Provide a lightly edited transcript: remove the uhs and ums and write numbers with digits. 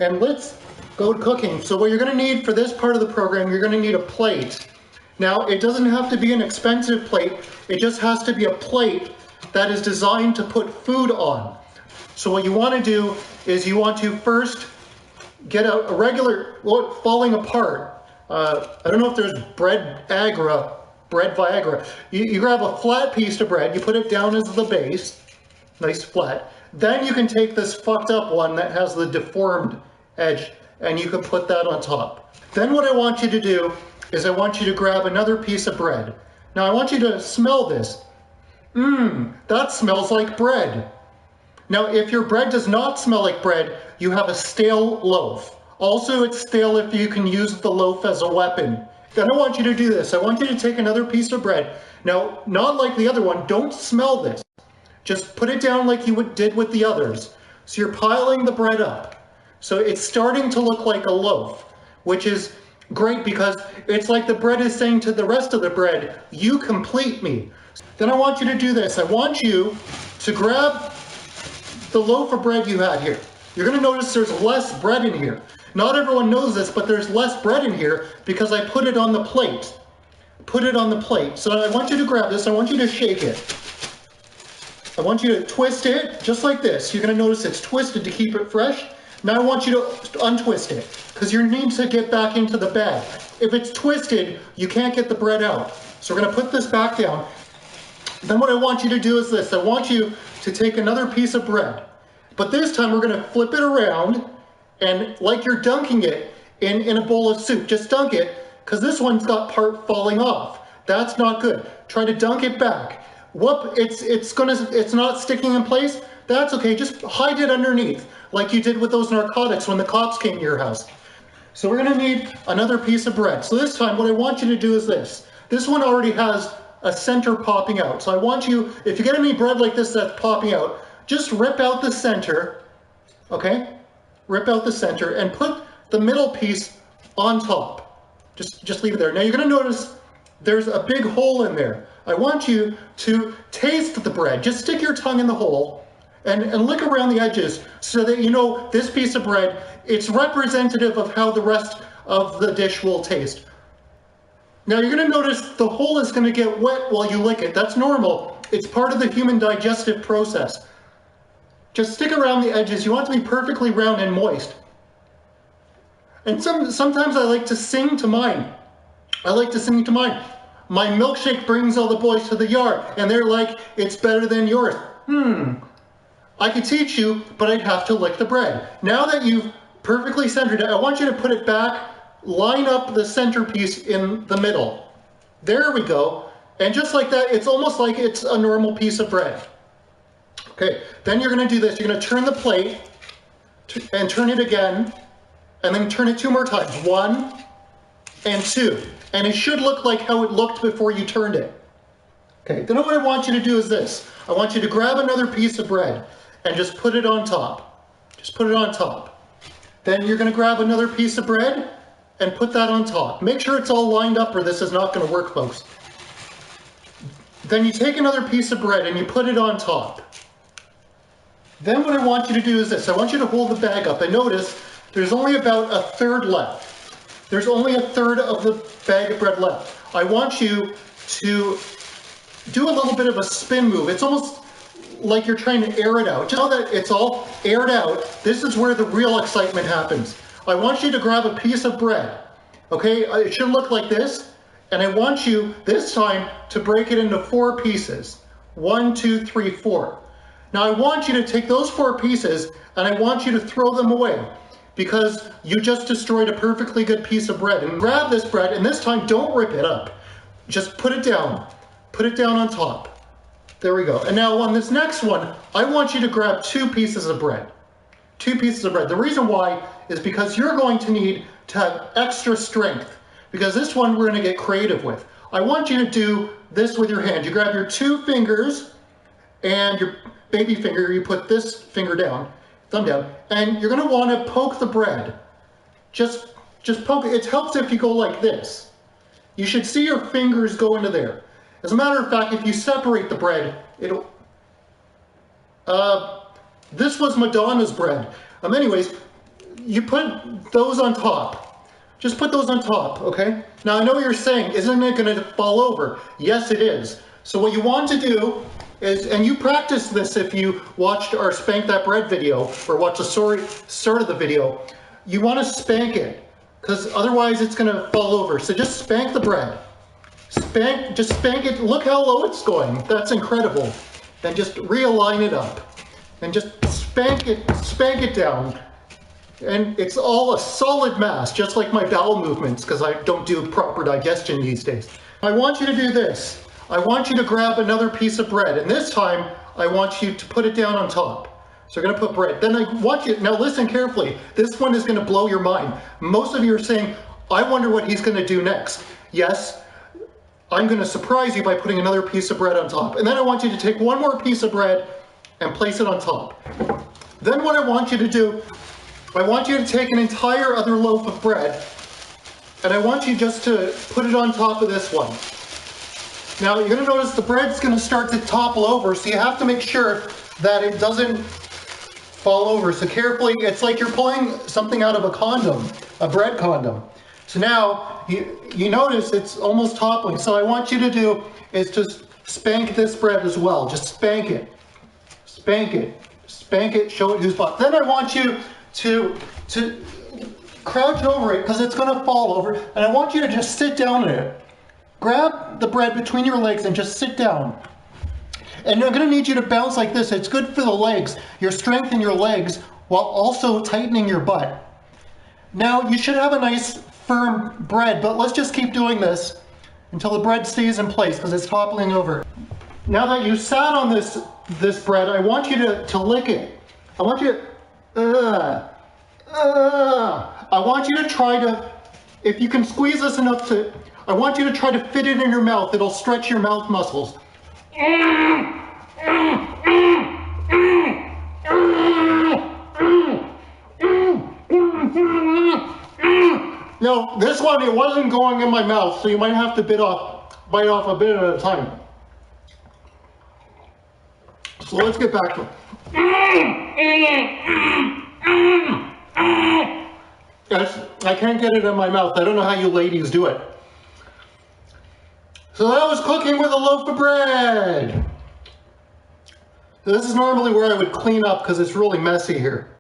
And let's go to cooking. So what you're going to need for this part of the program, you're going to need a plate. Now, it doesn't have to be an expensive plate. It just has to be a plate that is designed to put food on. So what you want to do is you want to first get a regular, well, falling apart. I don't know if there's bread Viagra. You grab a flat piece of bread, you put it down as the base, nice flat. Then you can take this fucked up one that has the deformed edge and you can put that on top. Then what I want you to do is I want you to grab another piece of bread. Now I want you to smell this. That smells like bread. Now if your bread does not smell like bread, you have a stale loaf. Also, it's stale if you can use the loaf as a weapon. Then I want you to do this. I want you to take another piece of bread. Now, not like the other one, don't smell this. Just put it down like you did with the others. So you're piling the bread up. So it's starting to look like a loaf, which is great because it's like the bread is saying to the rest of the bread, you complete me. Then I want you to do this. I want you to grab the loaf of bread you had here. You're going to notice there's less bread in here. Not everyone knows this, but there's less bread in here because I put it on the plate. Put it on the plate. So I want you to grab this. I want you to shake it. I want you to twist it just like this. You're going to notice it's twisted to keep it fresh. Now I want you to untwist it because you need to get back into the bag. If it's twisted, you can't get the bread out. So we're going to put this back down. Then what I want you to do is this. I want you to take another piece of bread. But this time we're going to flip it around and like you're dunking it in a bowl of soup. Just dunk it because this one's got part falling off. That's not good. Try to dunk it back. Whoop, it's not sticking in place. That's okay, just hide it underneath like you did with those narcotics when the cops came to your house. So we're gonna need another piece of bread. So this time what I want you to do is this. This one already has a center popping out. So I want you, if you get any bread like this that's popping out, just rip out the center, okay? Rip out the center and put the middle piece on top. Just leave it there. Now you're gonna notice there's a big hole in there. I want you to taste the bread. Just stick your tongue in the hole and lick around the edges so that you know this piece of bread, it's representative of how the rest of the dish will taste. Now you're gonna notice the hole is gonna get wet while you lick it. That's normal. It's part of the human digestive process. Just stick around the edges. You want it to be perfectly round and moist. And sometimes I like to sing to mine. My milkshake brings all the boys to the yard, and they're like, it's better than yours. I could teach you, but I'd have to lick the bread. Now that you've perfectly centered it, I want you to put it back, line up the centerpiece in the middle. There we go. And just like that, it's almost like it's a normal piece of bread. Okay, then you're gonna do this. You're gonna turn the plate and turn it again, and then turn it 2 more times. 1 and 2. And it should look like how it looked before you turned it. Okay, then what I want you to do is this. I want you to grab another piece of bread and just put it on top. Just put it on top. Then you're gonna grab another piece of bread and put that on top. Make sure it's all lined up or this is not gonna work, folks. Then you take another piece of bread and you put it on top. Then what I want you to do is this. I want you to hold the bag up and notice there's only about 1/3 left. There's only 1/3 of the bag of bread left. I want you to do a little bit of a spin move. It's almost like you're trying to air it out. Just now that it's all aired out, this is where the real excitement happens. I want you to grab a piece of bread. Okay, it should look like this. And I want you this time to break it into 4 pieces. 1, 2, 3, 4. Now I want you to take those 4 pieces and I want you to throw them away because you just destroyed a perfectly good piece of bread. And grab this bread and this time don't rip it up. Just put it down. Put it down on top. There we go. And now on this next one, I want you to grab 2 pieces of bread. 2 pieces of bread. The reason why is because you're going to need to have extra strength because this one we're going to get creative with. I want you to do this with your hand. You grab your 2 fingers and your baby finger, you put this finger down, thumb down, and you're gonna wanna poke the bread. Just poke it. It helps if you go like this. You should see your fingers go into there. As a matter of fact, if you separate the bread, it'll, this was Madonna's bread. Anyways, you put those on top. Just put those on top, okay? Now I know you're saying, isn't it gonna fall over? Yes, it is. So what you want to do is, and you practice this if you watched our Spank That Bread video, or watch the start of the video, you wanna spank it, because otherwise it's gonna fall over. So just spank the bread. Just spank it, look how low it's going. That's incredible. Then just realign it up. And just spank it down. And it's all a solid mass, just like my bowel movements, because I don't do proper digestion these days. I want you to do this. I want you to grab another piece of bread, and this time I want you to put it down on top. So you're gonna put bread. Then I want you, now listen carefully, this one is gonna blow your mind. Most of you are saying, I wonder what he's gonna do next. Yes, I'm gonna surprise you by putting another piece of bread on top. And then I want you to take one more piece of bread and place it on top. Then what I want you to do, I want you to take an entire other loaf of bread, and I want you just to put it on top of this one. Now you're gonna notice the bread's gonna start to topple over, so you have to make sure that it doesn't fall over. So carefully, it's like you're pulling something out of a condom, a bread condom. So now, you notice it's almost toppling. So I want you to do is just spank this bread as well. Just spank it. Spank it. Spank it, show it who's boss. Then I want you to crouch over it, because it's gonna fall over, and I want you to just sit down in it. Grab the bread between your legs and just sit down. And I'm gonna need you to bounce like this. It's good for the legs, your strength in your legs, while also tightening your butt. Now, you should have a nice firm bread, but let's just keep doing this until the bread stays in place, because it's toppling over. Now that you sat on this bread, I want you to lick it. I want you to, I want you to try to, if you can squeeze this enough I want you to try to fit it in your mouth. It'll stretch your mouth muscles. Now, this one, it wasn't going in my mouth, so you might have to bite off a bit at a time. So let's get back to it. I can't get it in my mouth. I don't know how you ladies do it. So that was cooking with a loaf of bread. This is normally where I would clean up, because it's really messy here.